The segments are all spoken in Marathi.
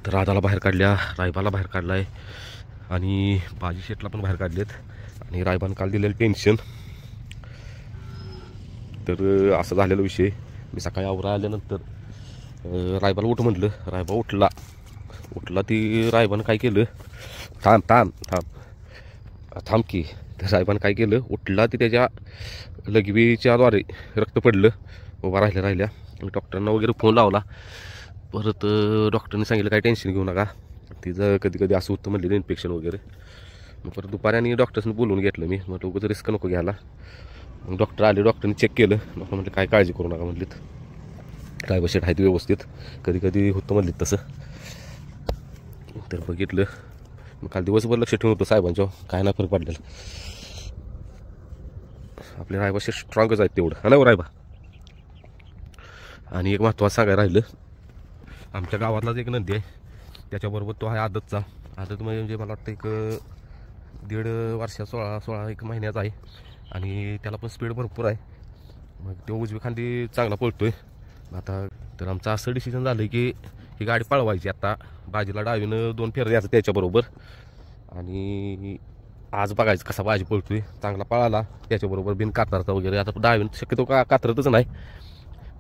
तर राधाला बाहेर काढल्या, रायबाला बाहेर काढलाय आणि बाजी शेटला पण बाहेर काढलेत. आणि रायबानं काल दिलेलं टेन्शन. तर असं झालेला विषय. मी सकाळी आवरा आल्यानंतर रायबाला उठ म्हटलं, रायबा उठला ती रायबानं काय केलं, थांब थांब थांब थांब की. तर रायबानं काय केलं, उठला ती त्याच्या लघवीच्याद्वारे रक्त पडलं. उभा राहिल्या आणि डॉक्टरांना वगैरे फोन लावला. परत डॉक्टरने सांगितलं काय टेन्शन घेऊ नका, तिचं कधी कधी असं होतं म्हणले इन्फेक्शन वगैरे. मग परत दुपारी आणि डॉक्टर्सने बोलवून घेतलं मी. मग उगाच रिस्क नको घ्यायला. मग डॉक्टर आले, डॉक्टरने चेक केलं. डॉक्टर म्हटलं काय काळजी करू नका म्हणलीत, काय बसेट आहे ते व्यवस्थित, कधी कधी होतं म्हणलीत तसं. तर बघितलं. मग काल दिवसभर लक्ष ठेवून होतं साहेबांच्या, काय नाही फरक पडलेला. आपले रायबा स्ट्रॉंगच आहेत तेवढं, हा ना रायबा. आणि एक महत्त्वाचं सांगायला राहिलं, आमच्या गावातलाच एक नंदी आहे, त्याच्याबरोबर तो आहे आदतचा. आदत म्हणजे मला वाटतं एक 1.5 वर्षा 16 एक महिन्याचा आहे. आणि त्याला पण स्पीड भरपूर आहे. मग तो उजवी खांदी चांगला पळतोय. आता तर आमचं असं डिसिजन झालं की ही गाडी पळवायची. आता बाजीला डावीनं 2 फेर द्यायचं त्याच्याबरोबर. आणि आज बघायचं कसा बाजी पळतोय. चांगला पळाला त्याच्याबरोबर बिन कातरता वगैरे. आता डावीनं शक्यतो कातरतच नाही,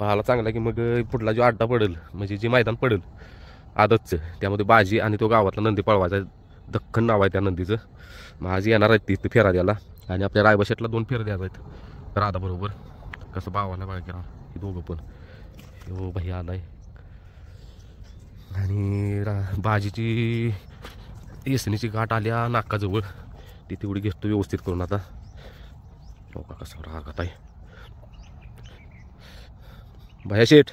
पळाला चांगला की मग पुढला जो अड्डा पडेल म्हणजे जे मैदान पडेल आदतचं, त्यामध्ये बाजी आणि तो गावातला नंदी पळवायचा. दख्खन नाव आहे त्या नंदीचं. मग आज येणार आहेत ती फेरा द्यायला. आणि आपल्या रायबा शेटला 2 फेर द्यायचा आहेत राधा बरोबर. कसं भावाला बघा की हे दोघं पण. हो भैया आलाय. आणि बाजीची येसणीची गाठ आल्या नाकाजवळ, ती तेवढी घेतो व्यवस्थित करून. आता लोका कसा रागात आहे भैया शेठ.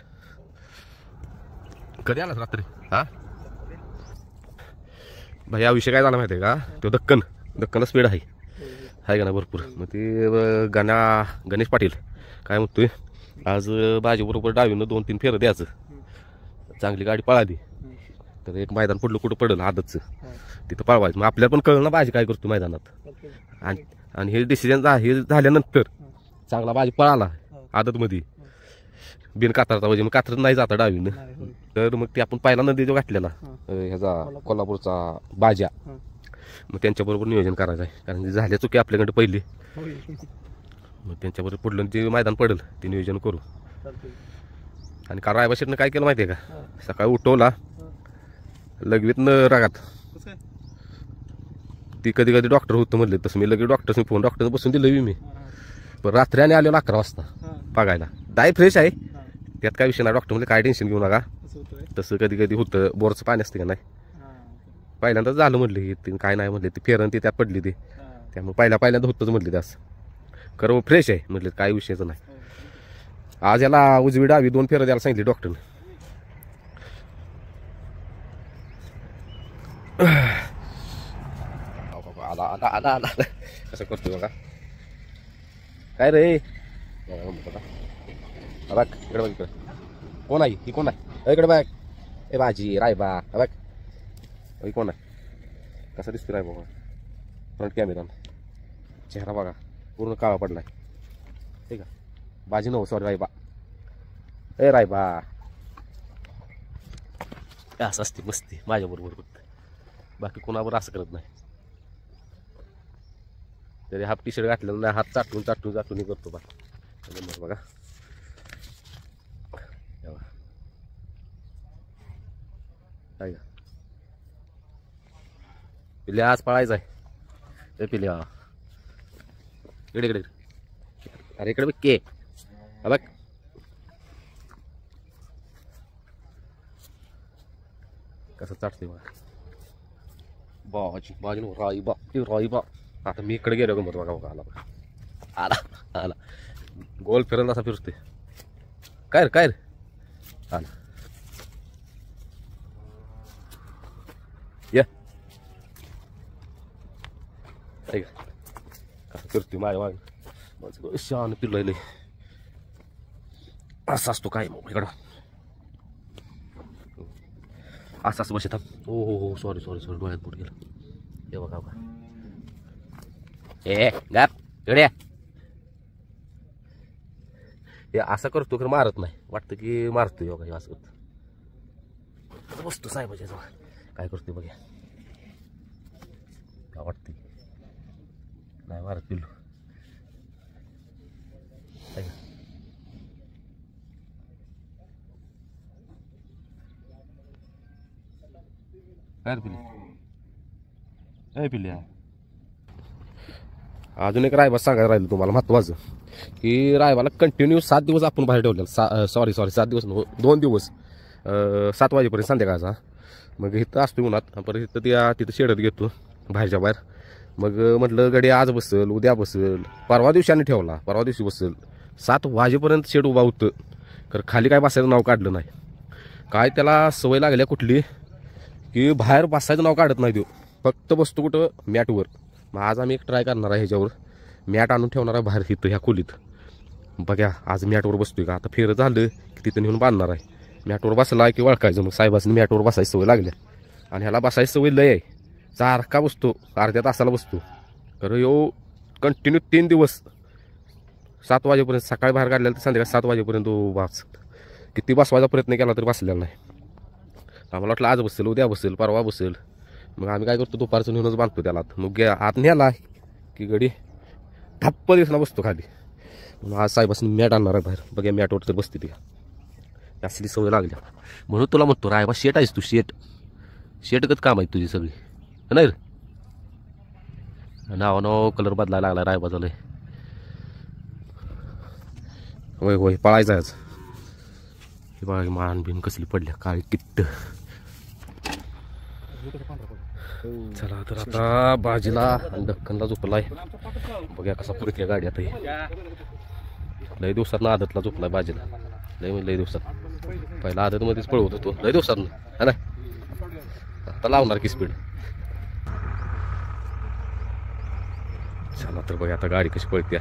कधी आलास रात्री? हा भैया विषय काय झाला माहिती आहे का, तो दक्कनला स्पीड आहे का ना भरपूर. मग ते गणेश पाटील काय म्हणतोय, आज बाजीबरोबर डावीनं 2-3 फेरं द्यायचं. चांगली गाडी पळाली तर एक मैदान पडलं कुठं पडेल आदतचं, तिथं पळवायचं. मग आपल्याला पण कळलं ना बाजी काय करतो मैदानात. आणि हे डिसिजन हे झाल्यानंतर चांगला बाजी पळाला आदतमध्ये बिन कातरता, म्हणजे मग कातरत नाही जाता डावीनं. तर मग ते आपण पहिला नदी जो घातलेला ह्याचा कोल्हापूरचा बाजा, मग त्यांच्याबरोबर नियोजन करायचं आहे. कारण जे झाल्या चुकी आपल्याकडे पहिली, मग त्यांच्याबरोबर पुढलं जे मैदान पडेल ते नियोजन करू. आणि काल रायबा शेटनं काय केलं माहिती आहे का, सकाळी उठवला लगवीतनं रागात. ती कधी कधी डॉक्टर होतं म्हणले तसं, मी लगेच डॉक्टरने बसून दिलं मी. पण रात्री आणि आलेलो 11 वाजता बघायला. डाय फ्रेश आहे, त्यात काय विषय नाही. डॉक्टर म्हणजे काय टेन्शन घेऊ नका, तसं कधी कधी होतं. बोरचं पाणी असतं का नाही, पहिल्यांदाच झालं म्हणले ते, काय नाही म्हणले ती फेरण ती त्यात पडली ती, त्यामुळे पहिल्यांदा होतंच म्हणले ते. असं खरं फ्रेश आहे म्हटलं, काय विषयचं नाही. आज याला उजवी डावी 2 फेरं द्यायला सांगितली डॉक्टरने. आला कसं करतोय बघा. काय रे बघ इकडे, बघ इकडे कोण आहे, ही कोण आहे इकडे बघ. ए बाजी रायबा बघ, कोण आहे, कसा दिसतो रायबा बघा. फ्रंट कॅमेरा चेहरा बघा पूर्ण काळा पडलाय. ठीक आहे बाजी नो सॉरी रायबा. ए रायबा असं असते मस्ती माझ्याबरोबर फक्त, बाकी कोणाबरोबर असं करत नाही. तरी हाफ टी शर्ट घातलेलं नाही, हात चाटून करतो बा. बघा काय का पिल्या आज पळायचं आहे. पिल्या इकडे अरे इकडे बघ के बघ. कसं चाटते बघा बाजी राईबा. आता मी इकडे गेलो गमत बघा बघा. आला गोल फिरला असा फिरतोय. काय रे आला या कसं फिरतोय माझ्या मागे. शान फिरलंय असा असतो काय मग इकडं असं बसत. हो सॉरी डोळ्यात बोट गेलं. हे बघा ए गप इकडे. हे असं करतो खरं मारत नाही, वाटतं की मारतोय योगा. असं करतो बसतो साहेबाच्या जवळ. काय करते बघा, काय वाटते नाही मारत पिल्लू. काय पिल्ली पिल्ली. अजून एक रायबा सांगायला राहिलं तुम्हाला महत्वाचं, की रायबाला कंटिन्यू 7 दिवस आपण बाहेर ठेवलेलं. सॉरी 7 दिवस 2 दिवस 7 वाजेपर्यंत संध्याकाळचा. मग इथं असतो उन्हात, परत तिथं शेडत घेतो बाहेरच्या बाहेर. मग म्हटलं गडी आज बसल, उद्या बसल, परवा दिवशी ठेवला, परवा दिवशी बसल. 7 वाजेपर्यंत शेड उभा होतं, तर खाली काय बसायचं नाव काढलं नाही. काय त्याला सवय लागल्या कुठली, की बाहेर बसायचं नाव काढत नाही तो, फक्त बसतो कुठं मॅटवर. मग आज आम्ही एक ट्राय करणार आहे, ह्याच्यावर मॅट आणून ठेवणार आहे बाहेर इथं ह्या खोलीत. बघा आज मॅटवर बसतोय का, आता फेर झालं की तिथं नेऊन बांधणार आहे. मॅटवर बसला की वळखायचं. मग साहेबांनी मॅटवर बसायची सवय लागल्या, आणि ह्याला बसायची सवय लय आहे. सारखा बसतो, अर्ध्या तासाला बसतो. तर यो कंटिन्यू 3 दिवस 7 वाजेपर्यंत, सकाळी बाहेर काढलेलं तर संध्याकाळी 7 वाजेपर्यंत वाच. किती बसवायचा प्रयत्न केला तरी बसलेला नाही. आम्हाला वाटलं आज बसेल, उद्या बसेल, परवा बसेल. मग आम्ही काय करतो, दुपारचं नेऊनच बांधतो त्याला. मग आत न्याला की गडी ठप्प दिसना बसतो खाली. मग आज साहेबांनी मॅट आणणार आहे बाहेर. बघा मॅटवर तर बसते ती, असली सवय लागल्या. म्हणून तुला म्हणतो रायबा शेट आहेस तू, शेटगत काम आहे तुझी सगळी, नाही रे. नाव कलर बदलायला लागला रायबा झालंय. होय होय पळायचं आज. हे बघा मान बिन कसली पडल्या, काळी किट्ट. चला तर आता बाजीला दक्कनला झोपलाय. बघा कसा पुरतल्या गाडी. आता लय दिवसात ना आदतला झोपलाय बाजीला, लय दिवसात. पहिला आदतमध्येच पळवत होतो लय दिवसात ना, ना आता लावणार की स्पीड. चला तर बघा आता गाडी कशी पळत्या.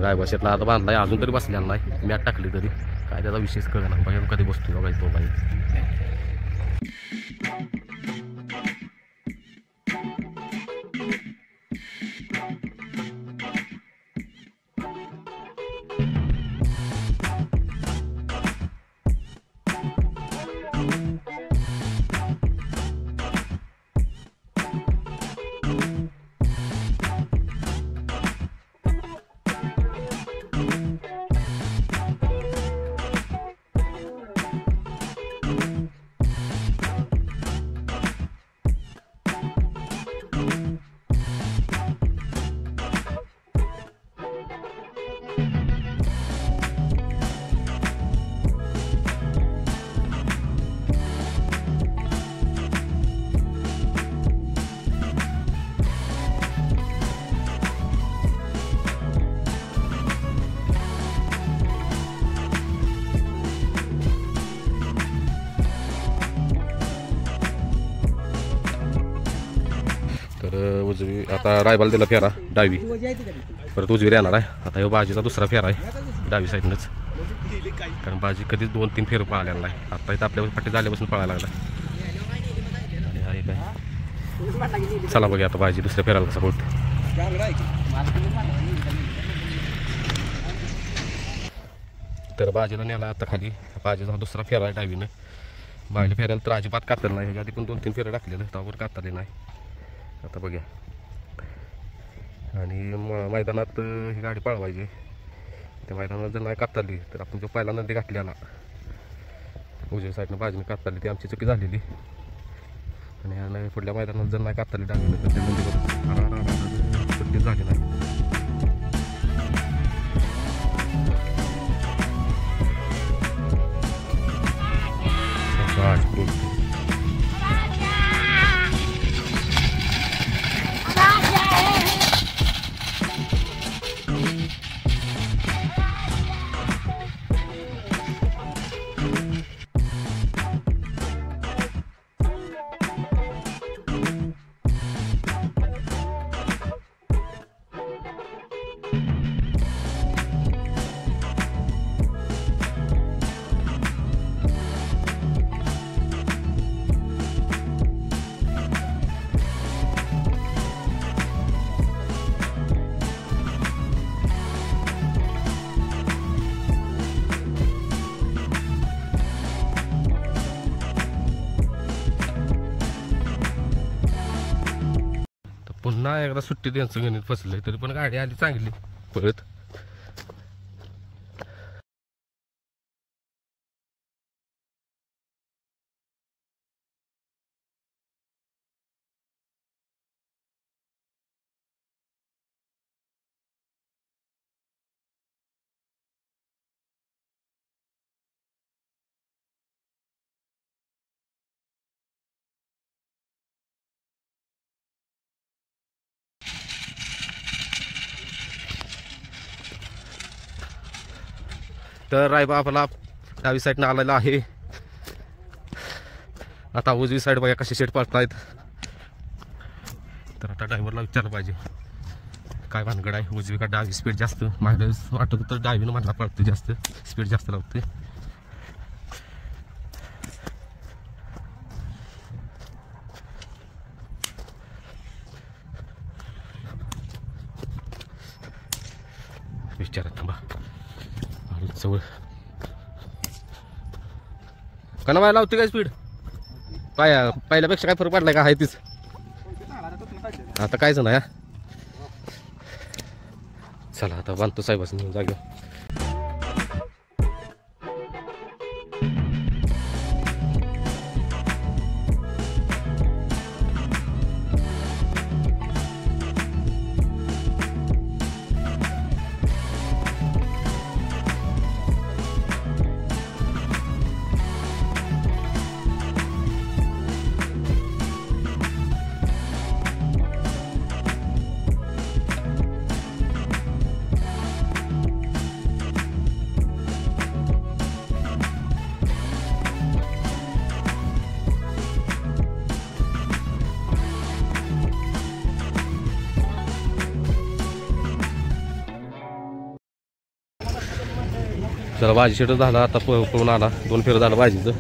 रायबाशेतला आता बांधलाय, अजून तरी बसलेला नाही. मॅट टाकली तरी काय त्याचा विशेष कळणार. बाहेर कधी बसतो बघा तो बाहेर. उजवी आता रायबाला दिला फेरा डावी, परत उजवी राहणार आहे. आता हे बाजीचा दुसरा फेरा आहे डावी साईडनंच, कारण बाजी कधीच 2-3 फेर पळालेला नाही. आता इथं आपल्या फाटी झाल्यापासून पळायला लागला. आणि हा एक आहे. चला बघा आता बाजी दुसऱ्या फेराला कसा बोलतो. तर बाजीला नेला आता खाली. बाजीचा दुसरा फेरा आहे डावीनं. बाजीला फेरायला तर अजिबात कातरलं नाही. ह्याच्या आधी पण 2-3 फेरं टाकलेलं, त्यावर कातरले नाही. आता बघा, आणि मैदानात ही गाडी पळवायची. त्या मैदानात जर नाही कातरली तर आपण जो पहिला नंदी घातलेला उजव्या साईडनं बाजूने कातरली, ती आमची चुकी झालेली. आणि पुढल्या मैदानात जर नाही कातरली डावीनं तर त्या नंदीवर सुट्टी झाली नाही. पुन्हा एकदा सुट्टी त्यांचं गणित फसलंय, तरी पण गाडी आली चांगली पळत. तर रायबा आपला डावी साईडनं आलेला आहे. आता उजवी साईड बघा कशी शेट पळतायत. तर आता ड्रायव्हरला विचारलं पाहिजे काय भानगड आहे, उजवी का डावी स्पीड जास्त. माझ्या वाटत तर डावीनं मला पळतो जास्त, स्पीड जास्त लावते. विचारत थांबा जवळ कना बाय लावते काय स्पीड पहिल्यापेक्षा काय फरक पडलाय का? आहे तीच आता कायच ना. चला आता बांधतो साहेबांनी घेऊन जागे. चला भाजी शेट झाला आता, पळून आला. 2 फेर झालं भाजीचं.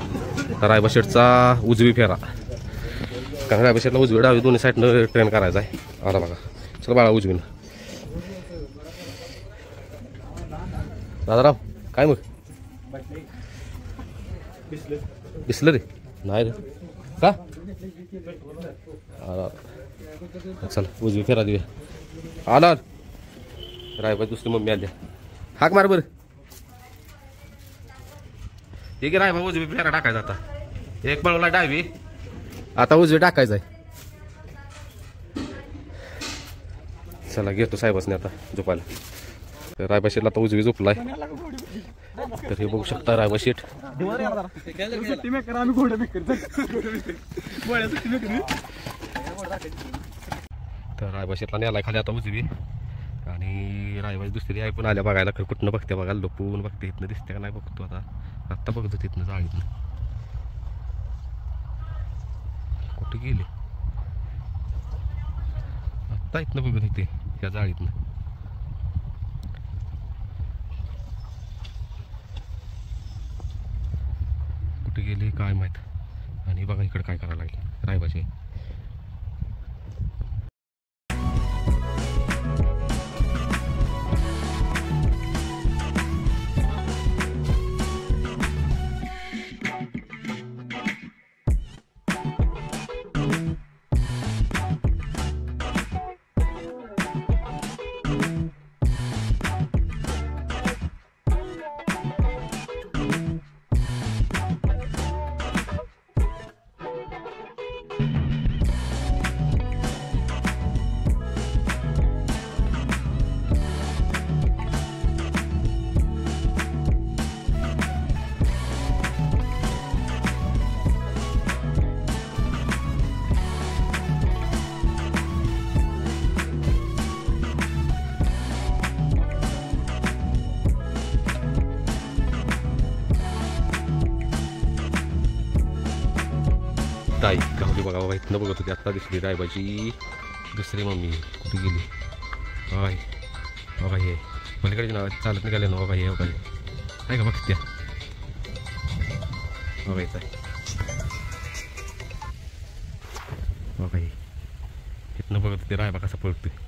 तर रायबा शेटचा उजवी फेरा, कारण रायबा शेटला उजवी डावी दोन्ही साईडनं ट्रेन करायचा आहे. आला बघा. चला बाळा उजवीनं. दादाराव काय मग दिसलं रे? नाही रे का? चला उजवी फेरा देऊया. आला रायबा दुसरी मम्मी आल्या. हाक मार बरं. ठीक आहे रायबा उजवी फेरा टाकायचा आता. एक पळवला डावी, आता उजवी टाकायचा आहे. चला घेतो साहेबांनी आता झोपायला. तर रायबा शेटला आता उजवी झोपलाय. तर हे बघू शकता रायबा शेट. तर रायबा शेटला नेलाय खाली आता उजवी. आणि रायबाची दुसरी आई पण आल्या बघायला. कुठनं बघते बघायला, लपून बघते. इथनं दिसते का नाही बघतो आता. आत्ता बघतो तिथनं जाळीतनं कुठे गेले. आत्ता इथनं बघत होते त्या जाळीतनं. कुठे गेले काय माहित. आणि बघा इकडे काय करायला लागले रायबाचे. ताई गावली बघा बाबा. इथनं बघत होती आत्ता दिसली रायबाची दुसरी मम्मी. कुठे गेली बाबाई? बाबा हे पलीकडे नाव चालत निघाले ना बाबा. हे बाबा आहे का बघ त्या बाबा येत आहे बाबा. हे इथनं बघत होती रायबा कसा पळतोय.